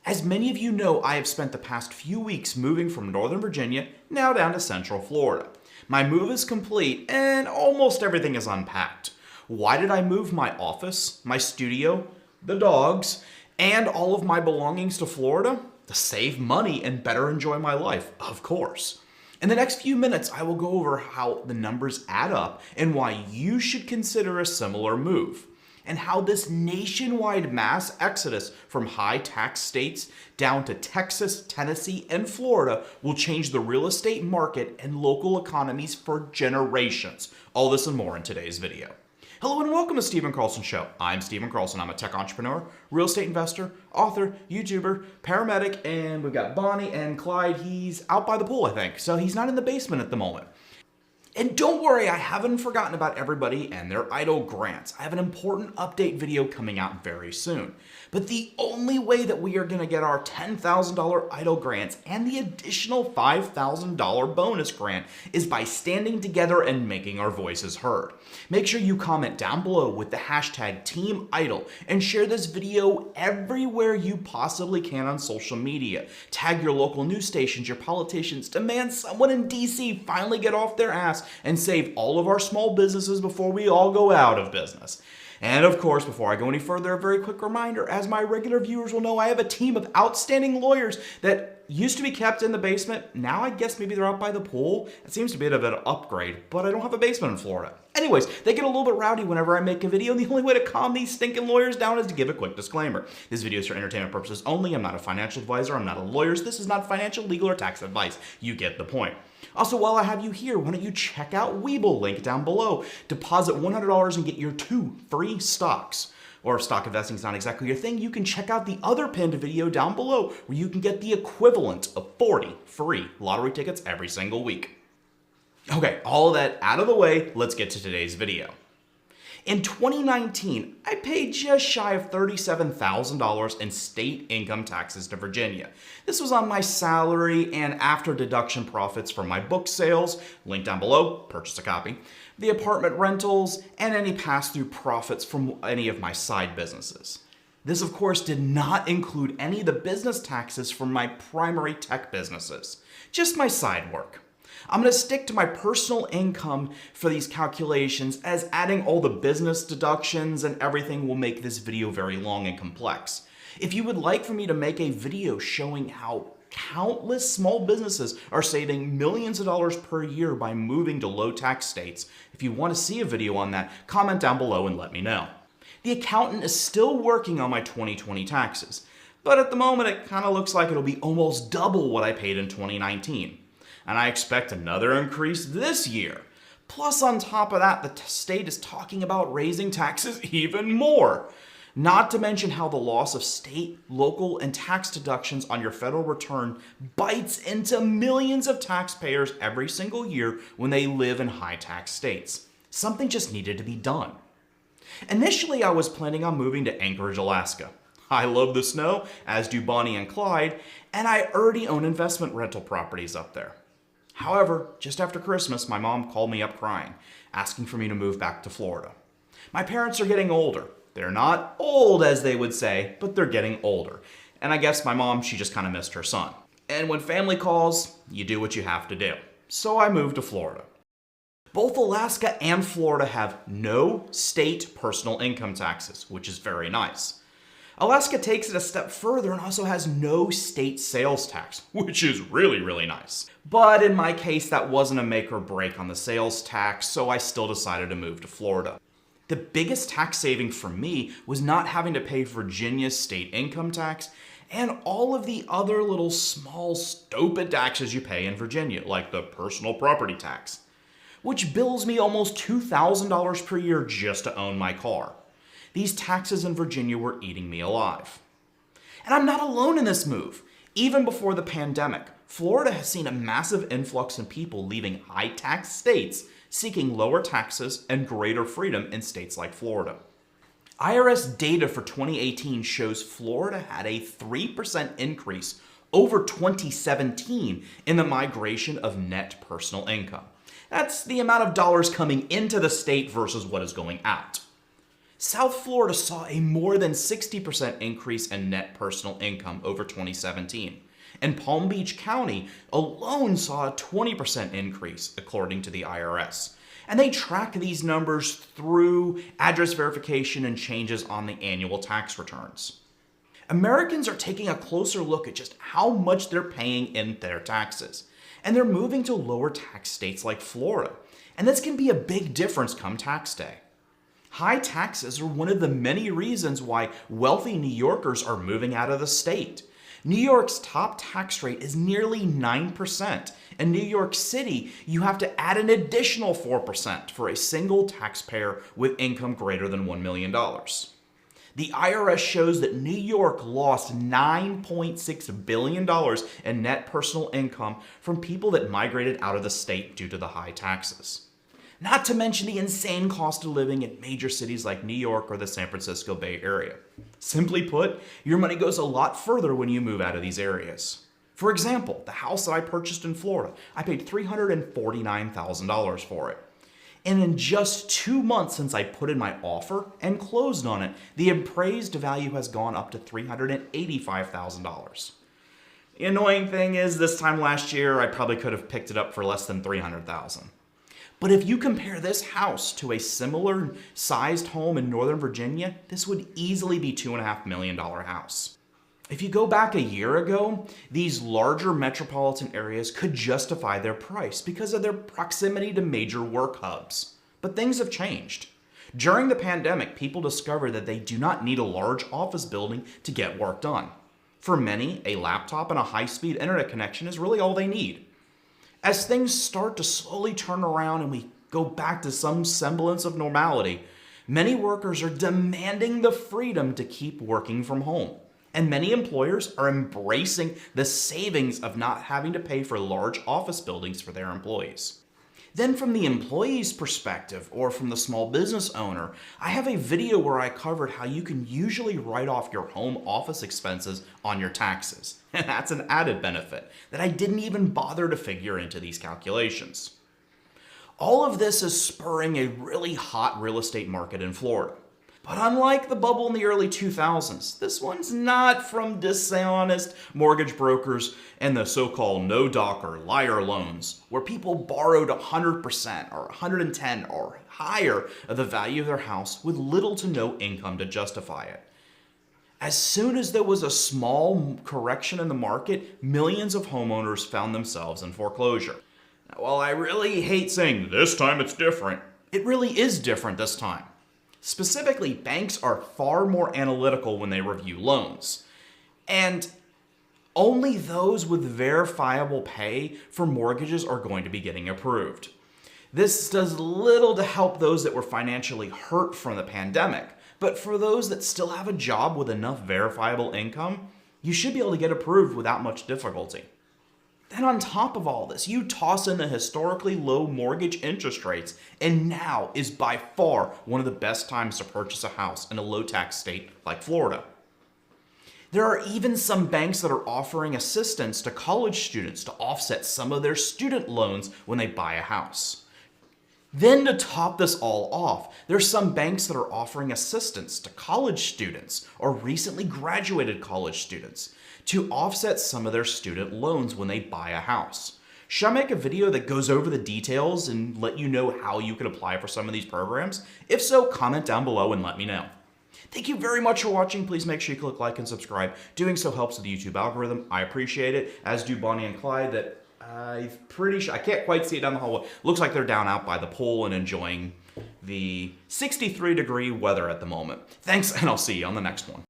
As many of you know, I have spent the past few weeks moving from Northern Virginia, now down to Central Florida. My move is complete and almost everything is unpacked. Why did I move my office, my studio, the dogs, and all of my belongings to Florida? To save money and better enjoy my life, of course. In the next few minutes, I will go over how the numbers add up and why you should consider a similar move, and how this nationwide mass exodus from high-tax states down to Texas, Tennessee, and Florida will change the real estate market and local economies for generations. All this and more in today's video. Hello and welcome to Stephen Carlson Show. I'm Stephen Carlson. I'm a tech entrepreneur, real estate investor, author, YouTuber, paramedic, and we've got Bonnie and Clyde. He's out by the pool, I think, so he's not in the basement at the moment. And don't worry, I haven't forgotten about everybody and their EIDL grants. I have an important update video coming out very soon. But the only way that we are going to get our $10,000 EIDL grants and the additional $5,000 bonus grant is by standing together and making our voices heard. Make sure you comment down below with the hashtag TeamEIDL and share this video everywhere you possibly can on social media. Tag your local news stations, your politicians, demand someone in DC finally get off their ass and save all of our small businesses before we all go out of business. And of course, before I go any further, a very quick reminder, as my regular viewers will know, I have a team of outstanding lawyers that used to be kept in the basement. Now I guess maybe they're out by the pool. It seems to be a bit of an upgrade, but I don't have a basement in Florida. Anyways, they get a little bit rowdy whenever I make a video, and the only way to calm these stinking lawyers down is to give a quick disclaimer. This video is for entertainment purposes only. I'm not a financial advisor. I'm not a lawyer. This is not financial, legal, or tax advice. You get the point. Also, while I have you here, why don't you check out Webull, link down below. Deposit $100 and get your 2 free stocks. Or if stock investing is not exactly your thing, you can check out the other pinned video down below where you can get the equivalent of 40 free lottery tickets every single week. Okay, all of that out of the way, let's get to today's video. In 2019, I paid just shy of $37,000 in state income taxes to Virginia. This was on my salary and after deduction profits from my book sales, link down below, purchase a copy, the apartment rentals, and any pass-through profits from any of my side businesses. This, of course, did not include any of the business taxes from my primary tech businesses, just my side work. I'm going to stick to my personal income for these calculations, as adding all the business deductions and everything will make this video very long and complex. If you would like for me to make a video showing how countless small businesses are saving millions of dollars per year by moving to low tax states, if you want to see a video on that, comment down below and let me know. The accountant is still working on my 2020 taxes, but at the moment it kind of looks like it'll be almost double what I paid in 2019. And I expect another increase this year. Plus, on top of that, the state is talking about raising taxes even more. Not to mention how the loss of state, local, and tax deductions on your federal return bites into millions of taxpayers every single year when they live in high-tax states. Something just needed to be done. Initially, I was planning on moving to Anchorage, Alaska. I love the snow, as do Bonnie and Clyde, and I already own investment rental properties up there. However, just after Christmas, my mom called me up crying, asking for me to move back to Florida. My parents are getting older. They're not old, as they would say, but they're getting older. And I guess my mom, she just kind of missed her son. And when family calls, you do what you have to do. So I moved to Florida. Both Alaska and Florida have no state personal income taxes, which is very nice. Alaska takes it a step further and also has no state sales tax, which is really, really nice. But in my case, that wasn't a make or break on the sales tax, so I still decided to move to Florida. The biggest tax saving for me was not having to pay Virginia's state income tax and all of the other little small stupid taxes you pay in Virginia, like the personal property tax, which bills me almost $2,000 per year just to own my car. These taxes in Virginia were eating me alive. And I'm not alone in this move. Even before the pandemic, Florida has seen a massive influx in people leaving high-tax states seeking lower taxes and greater freedom in states like Florida. IRS data for 2018 shows Florida had a 3% increase over 2017 in the migration of net personal income. That's the amount of dollars coming into the state versus what is going out. South Florida saw a more than 60% increase in net personal income over 2017. And Palm Beach County alone saw a 20% increase, according to the IRS. And they track these numbers through address verification and changes on the annual tax returns. Americans are taking a closer look at just how much they're paying in their taxes. And they're moving to lower tax states like Florida. And this can be a big difference come tax day. High taxes are one of the many reasons why wealthy New Yorkers are moving out of the state. New York's top tax rate is nearly 9%. In New York City, you have to add an additional 4% for a single taxpayer with income greater than $1 million. The IRS shows that New York lost $9.6 billion in net personal income from people that migrated out of the state due to the high taxes. Not to mention the insane cost of living in major cities like New York or the San Francisco Bay Area. Simply put, your money goes a lot further when you move out of these areas. For example, the house that I purchased in Florida, I paid $349,000 for it. And in just 2 months since I put in my offer and closed on it, the appraised value has gone up to $385,000. The annoying thing is, this time last year, I probably could have picked it up for less than $300,000. But if you compare this house to a similar sized home in Northern Virginia, this would easily be a $2.5 million house. If you go back a year ago, these larger metropolitan areas could justify their price because of their proximity to major work hubs. But things have changed. During the pandemic, people discovered that they do not need a large office building to get work done. For many, a laptop and a high-speed internet connection is really all they need. As things start to slowly turn around and we go back to some semblance of normality, many workers are demanding the freedom to keep working from home. And many employers are embracing the savings of not having to pay for large office buildings for their employees. Then from the employee's perspective, or from the small business owner, I have a video where I covered how you can usually write off your home office expenses on your taxes. And that's an added benefit that I didn't even bother to figure into these calculations. All of this is spurring a really hot real estate market in Florida. But unlike the bubble in the early 2000s, this one's not from dishonest mortgage brokers and the so-called no-doc or liar loans, where people borrowed 100% or 110 or higher of the value of their house with little to no income to justify it. As soon as there was a small correction in the market, millions of homeowners found themselves in foreclosure. Now, while I really hate saying this time it's different, it really is different this time. Specifically, banks are far more analytical when they review loans. And only those with verifiable pay for mortgages are going to be getting approved. This does little to help those that were financially hurt from the pandemic, but for those that still have a job with enough verifiable income, you should be able to get approved without much difficulty. Then on top of all this, you toss in the historically low mortgage interest rates, and now is by far one of the best times to purchase a house in a low-tax state like Florida. There are even some banks that are offering assistance to college students to offset some of their student loans when they buy a house. Then to top this all off, there's some banks that are offering assistance to college students or recently graduated college students to offset some of their student loans when they buy a house. Should I make a video that goes over the details and let you know how you can apply for some of these programs? If so, comment down below and let me know. Thank you very much for watching. Please make sure you click like and subscribe. Doing so helps with the YouTube algorithm. I appreciate it, as do Bonnie and Clyde, that I'm pretty sure, I can't quite see it down the hallway. Looks like they're down out by the pool and enjoying the 63-degree weather at the moment. Thanks, and I'll see you on the next one.